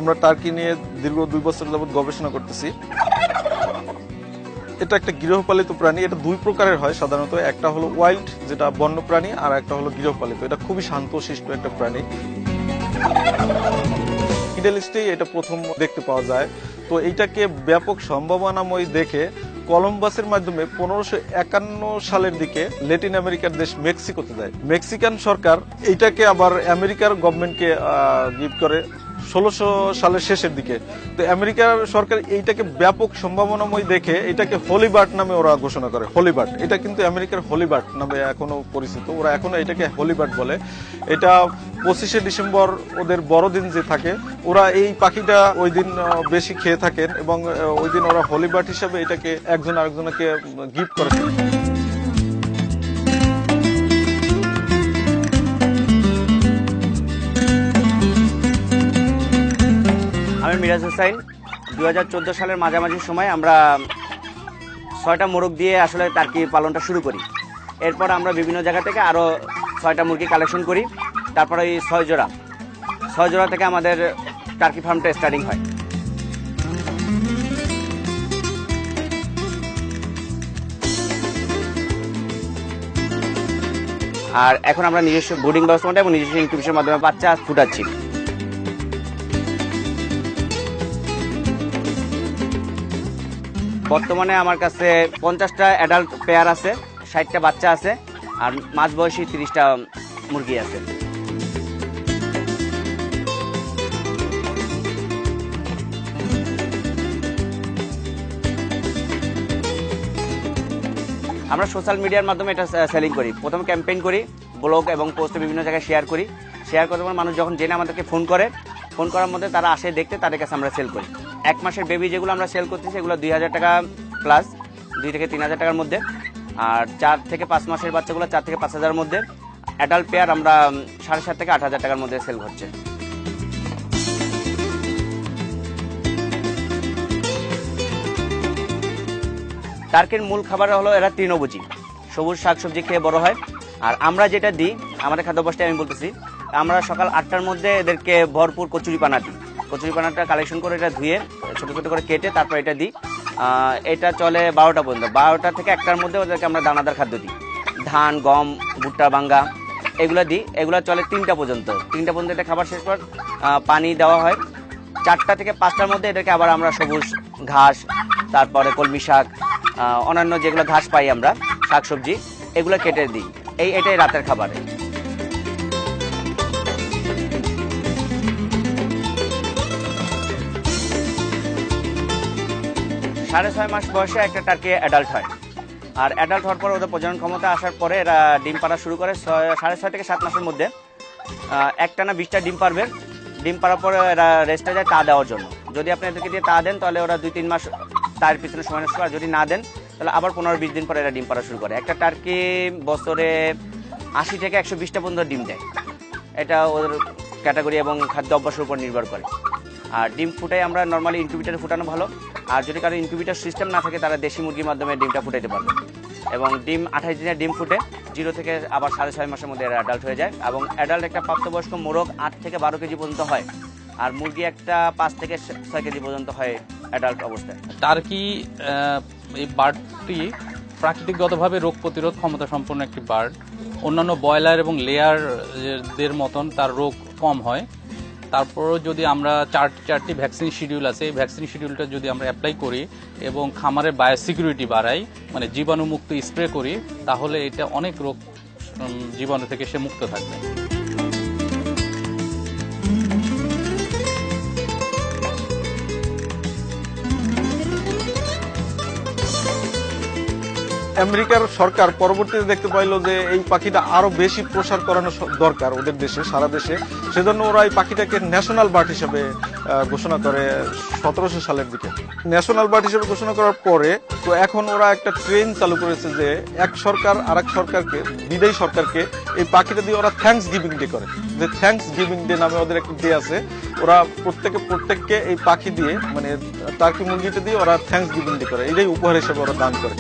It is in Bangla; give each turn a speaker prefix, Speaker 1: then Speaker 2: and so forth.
Speaker 1: আমরা টার্কি নিয়ে দীর্ঘ 2 বছর যাবত গবেষণা করতেছি। এটা একটা গৃহপালিত প্রাণী। এটা 2 প্রকারের হয় সাধারণত। একটা হলো ওয়াইল্ড, যেটা বন্য প্রাণী, আর একটা হলো গৃহপালিত। এটা খুবই শান্তশিষ্ট একটা প্রাণী। মিডল ইস্টে এটা প্রথম দেখতে পাওয়া যায়। তো এইটাকে ব্যাপক সম্ভাবনাময় দেখে কলম্বাসের মাধ্যমে 1551 সালের দিকে ল্যাটিন আমেরিকার দেশ মেক্সিকোতে যায়। মেক্সিকান সরকার এইটাকে আবার আমেরিকার গভর্নমেন্টকে গিফট করে 1600 সালের শেষের দিকে। তো আমেরিকার সরকার এইটাকে ব্যাপক সম্ভাবনাময় দেখে এটাকে হলিবার্ড নামে ওরা ঘোষণা করে। হলিবার্ড, এটা কিন্তু আমেরিকার হলিবার্ড নামে এখনো পরিচিত। ওরা এখনো এটাকে হলিবার্ড বলে। এটা 25শে ডিসেম্বর ওদের বড়দিন যে থাকে, ওরা এই পাখিটা ওই দিন বেশি খেয়ে থাকেন এবং ওই দিন ওরা হলিবার্ড হিসাবে এটাকে একজন আরেকজনকে গিফট করে।
Speaker 2: আমি মিরাজ হোসাইন। 2014 সালের মাঝামাঝি সময় আমরা 6টা মোরগ দিয়ে আসলে টার্কি পালনটা শুরু করি। এরপর আমরা বিভিন্ন জায়গা থেকে আরও 6টা মুরগি কালেকশন করি। তারপরে এই 6 জোড়া থেকে আমাদের টার্কি ফার্মটা স্টার্টিং হয়। আর এখন আমরা নিজস্ব ব্রুডিং ব্যবস্থাপনা এবং নিজস্ব ইনকিউবেশনের মাধ্যমে বাচ্চা ফুটাচ্ছি। বর্তমানে আমার কাছে 50টা অ্যাডাল্ট পেয়ার আছে, 60টা বাচ্চা আছে, আর মাঝবয়সী 30টা মুরগি আছে। আমরা সোশ্যাল মিডিয়ার মাধ্যমে এটা সেলিং করি। প্রথমে ক্যাম্পেইন করি, ব্লগ এবং পোস্টে বিভিন্ন জায়গায় শেয়ার করি। শেয়ার করার পর মানুষ যখন জেনে আমাদেরকে ফোন করার মধ্যে তারা আসে দেখতে, তাদের কাছে আমরা সেল করি। 1 মাসের বেবি যেগুলো আমরা সেল করতেছি এগুলো 2000 টাকা প্লাস, 2 থেকে 3000 টাকার মধ্যে। আর 4 থেকে 5 মাসের বাচ্চাগুলো 4 থেকে 5000 মধ্যে। অ্যাডাল্ট পেয়ার আমরা 7,500 থেকে 8,000 টাকার মধ্যে সেল হচ্ছে। টার্কির মূল খাবার হলো এরা তৃণভোজী, সবুজ শাকসবজি খেয়ে বড় হয়। আর আমরা যেটা দিই, আমাদের খাদ্যাভ্যাসটা আমি বলতেছি, আমরা সকাল 8টার মধ্যে এদেরকে ভরপুর কচুরিপানা দিই। কচুরিপানাটা কালেকশন করে এটা ধুয়ে ছোটো ছোটো করে কেটে তারপর এটা দিই। এটা চলে 12টা পর্যন্ত। 12টা থেকে 1টার মধ্যে ওদেরকে আমরা দানাদার খাদ্য দিই। ধান, গম, ভুট্টা, বাঙ্গা এগুলো দিই। এগুলো চলে 3টা পর্যন্ত। 3টা পর্যন্ত এটা খাবার শেষ পর পানি দেওয়া হয়। 4টা থেকে 5টার মধ্যে এটাকে আবার আমরা সবুজ ঘাস, তারপরে কলমি শাক, অন্যান্য যেগুলো ঘাস পাই আমরা, শাকসবজি, এগুলো কেটে দিই। এটাই রাতের খাবারে। 6.5 মাস বয়সে একটা টার্কি অ্যাডাল্ট হয়। আর অ্যাডাল্ট হওয়ার পর ওদের প্রজনন ক্ষমতা আসার পরে এরা ডিম পাড়া শুরু করে 6.5 থেকে 7 মাসের মধ্যে। একটানা 20টা ডিম পারবে। ডিম পাড়ার পরে এরা রেস্টে যায় তা দেওয়ার জন্য। যদি আপনি এদেরকে দিয়ে তা দেন তাহলে ওরা 2-3 মাস তার পিছনে সময় নষ্ট করে। যদি না দেন তাহলে আবার 15-20 দিন পরে এরা ডিম পাড়া শুরু করে। একটা টার্কি বছরে 80 থেকে 120টা পর্যন্ত ডিম দেয়। এটা ওদের ক্যাটাগরি এবং খাদ্য অভ্যাসের উপর নির্ভর করে। আর ডিম ফুটাই আমরা নর্মালি ইনকিউবেটরে ফুটানো ভালো। আর যদি কারো ইনকিউবেটর সিস্টেম না থাকে তারা দেশি মুরগির মাধ্যমে ডিমটা ফুটাইতে পারবে। এবং ডিম 28 দিনের ডিম ফুটে 0 থেকে আবার 6.5 মাসের মধ্যে এরা অ্যাডাল্ট হয়ে যায়। এবং অ্যাডাল্ট একটা প্রাপ্তবয়স্ক মোরগ 8 থেকে 12 কেজি পর্যন্ত হয়। আর মুরগি একটা 5 থেকে 6 কেজি পর্যন্ত হয় অ্যাডাল্ট অবস্থায়।
Speaker 3: টার্কি এই বার্ডটি প্রাকৃতিকগতভাবে রোগ প্রতিরোধ ক্ষমতা সম্পন্ন একটি বার্ড। অন্যান্য ব্রয়লার এবং লেয়ারদের মতন তার রোগ কম হয়। তারপরও যদি আমরা 4টি ভ্যাকসিন শিডিউল আছে, এই ভ্যাকসিন শিডিউলটা যদি আমরা অ্যাপ্লাই করি এবং খামারের বায়োসিকিউরিটি বাড়াই, মানে জীবাণুমুক্ত স্প্রে করি, তাহলে এটা অনেক রোগ জীবাণু থেকে সে মুক্ত থাকবে।
Speaker 1: আমেরিকার সরকার পরবর্তীতে দেখতে পাইলো যে এই পাখিটা আরো বেশি প্রসার করানো দরকার ওদের দেশে, সারা দেশে। সেজন্য ওরা এই পাখিটাকে ন্যাশনাল বার্ড হিসেবে ঘোষণা করে 1700 সালের দিকে। ন্যাশনাল বার্ড হিসেবে ঘোষণা করার পরে তো এখন ওরা একটা ট্রেন চালু করেছে যে এক সরকার আর এক সরকারকে, বিদেশি সরকারকে এই পাখিটা দিয়ে ওরা থ্যাঙ্কস গিভিং ডে করে। যে থ্যাঙ্কস গিভিং ডে নামে ওদের একটা ডে আছে। ওরা প্রত্যেককে এই পাখি দিয়ে, মানে টার্কি মুরগিটা দিয়ে ওরা থ্যাঙ্কস গিভিং ডে করে। এটাই উপহার হিসেবে ওরা দান করে।